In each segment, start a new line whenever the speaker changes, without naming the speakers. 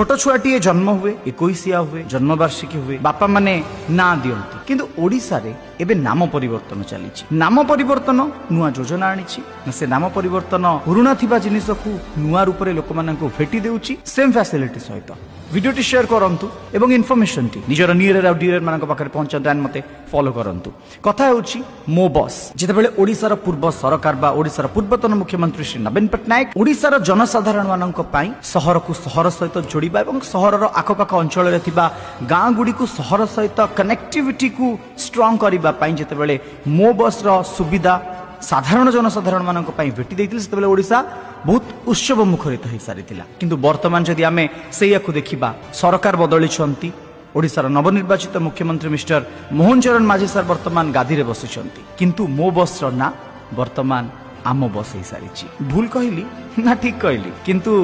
छोट छुआटीए जन्म हुए 21 हुए जन्मवार्षिकी हुए बापा माने ना दियंती किंतु ओडिसा रे एबे नाम परिवर्तन चली नाम परिवर्तन नुआ योजना आनी से नाम परिवर्तन पुराना थिबा जिनिस को नुआ रूप में लोक मानक भेटी देउची सेम फैसिलिटी सहित वीडियोटी शेयर करंतु एवं इनफॉरमेशन टी निजर नियर आ डियर मानक पाखरे पहुंचातु एंड मते फॉलो करंतु कथा होउची मो बस जेतेबेले ओडिसार पूर्व सरकार बा ओडिसार पूर्वतन मुख्यमंत्री श्री नवीन पट्टनायक ओडिसार जनसाधारण मानक पई सहर को सहर सहित जोड़िबा एवं सहरर आखपाख अंचल रे थिबा गां गुडी को सहर सहित कनेक्टिविटी को स्ट्रांग करिबा पई जेतेबेले मो बस रो सुविधा साधारण जनसाधारण मानक पई भेटी दैथिले सेतेबेले ओडिसा बहुत उत्सव मुखरित हो सारी किंतु वर्तमान जदि आमे सेया को देखिबा सरकार बदली छंती ओडिसार नवनिर्वाचित मुख्यमंत्री मिस्टर मोहन चरण माझी सर वर्तमान गादी रे बसिछंती किंतु मो बस रो ना वर्तमान आम बस हो सारी भूल कहली ना ठीक कहली किंतु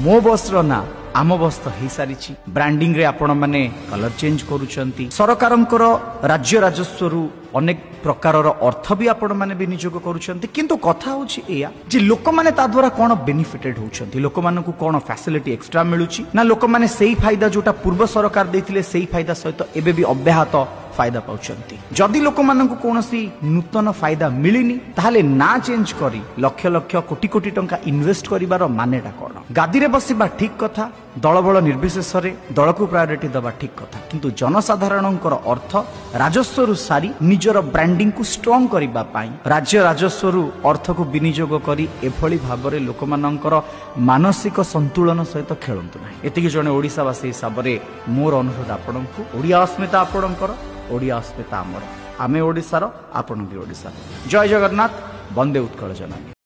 मो बस रो ना आम बस तो हो सारी ब्रांडिंग रे आपण माने कलर चेंज करूछंती सरकारंकर राज्य राजस्व अनेक प्रकार अर्थ भी आपण माने विनियोग करूछंती किंतु कथा होछि एया जे लोक माने ता द्वारा कोन बेनिफिटेड होछंती लोक मानकु कोन फैसिलिटी एक्स्ट्रा मिलुछि ना लोक माने सेही फायदा जोटा पूर्व सरकार देथिले सेही फायदा सहित एबे भी अब्याहत फायदा पाउछंती जदि लोक मानकु कोनोसी नूतन फायदा मिलिनी ताहाले ना चेंज करी लक्ष लक्ष कोटी कोटी टंका इन्वेस्ट करिवार मानेटा कोन गादी रे बसिबा ठीक कथा दलबल निर्विशेष रे दल को प्रायोरिटी दबा ठीक कथा किंतु जनसाधारणंकर अर्थ राजस्व सारी निजर ब्रांडिंग को स्ट्रांग करिबा पाई राज्य राजस्व अर्थ को विनियोग करी एभली भाबरे लोकमानंकर मानसिक संतुलन सहित खेलंतु नाही एतिकी जने ओडिसावासी हिसाब रे मोर अनुरोध आपनकु ओडिया अस्मिता आपनकर ओडिया अस्मिता आमर आमे ओडिसार आपण भी ओडिसा जय जगन्नाथ वंदे उत्कल जननी।